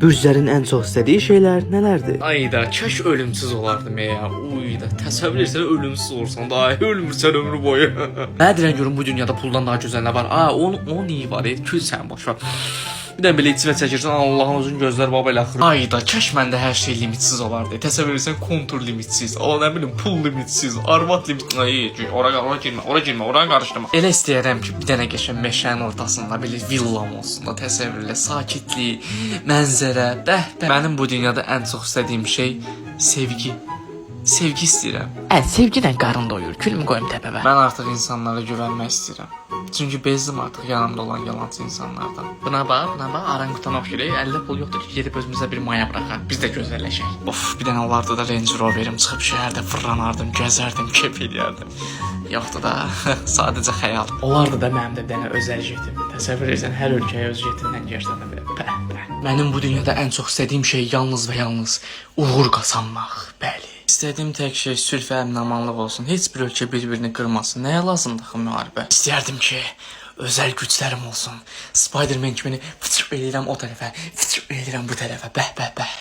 Bürclərin ən çox istədiyi şeylər nələrdir? Ayda, kaş ölümsüz olardım ya. Uyda, təsəvvür etsən ölümsüz olursan, daha ölmürsən ömrü boyu. Nə deyirəm görüm bu dünyada puldan daha gözəl nə var? Onun iyi var, kül sən boş ver. Bir də belə içmə çəkirsən, Allahın uzun gözləri baba elə axır. Ayda, kaş məndə hər şey limitsiz olardı. Təsəvvür etsən kontur limitsiz, nə bilim pul limitsiz, arvad limitsiz. Ay, ora girmə, ora qarışdırma. Elə istəyirəm ki, bir dənə qəşəng meşənin ortasında belə villam olsun da, təsəvvür elə, sakitlik, mənzərə, bəh. Mənim bu dünyada ən çox istədiyim şey sevgi. Sevgi istəyirəm. Sevgidən qarın doyur, külmü qoyum təpəvə. Mən artıq insanlara güvənmək istəyirəm. Çünki bezdim artıq yanımda olan yalancı insanlardan. Buna bax, aranqutan oxşuyur. Əldə pul yoxdur ki, gedib özümüzə bir maya buraxaq. Biz də gözəlləşək. Of, bir dənə olardı da Range Roverim çıxıb şəhərdə fırlanardım, gəzərdim, kef eləyərdim. Yoxdur da, sadəcə xəyal. Olardı da mənim də dənə özəl jetim. Təsəvvür edirsən, hər ölkəyə öz jetindən gəzsən belə. Mənim bu dünyada ən çox istədiyim şey yalnız və yalnız uğur qazanmaq. Bəli. İstədiyim tək şey sülh və əmin-amanlıq olsun. Heç bir ölkə bir-birini qırmasın. Nəyə lazımdır axı müharibə? İstərdim ki, özəl güclərim olsun. Spider-Man kimi fıçır eləyirəm o tərəfə, fıçır eləyirəm bu tərəfə. Bəh.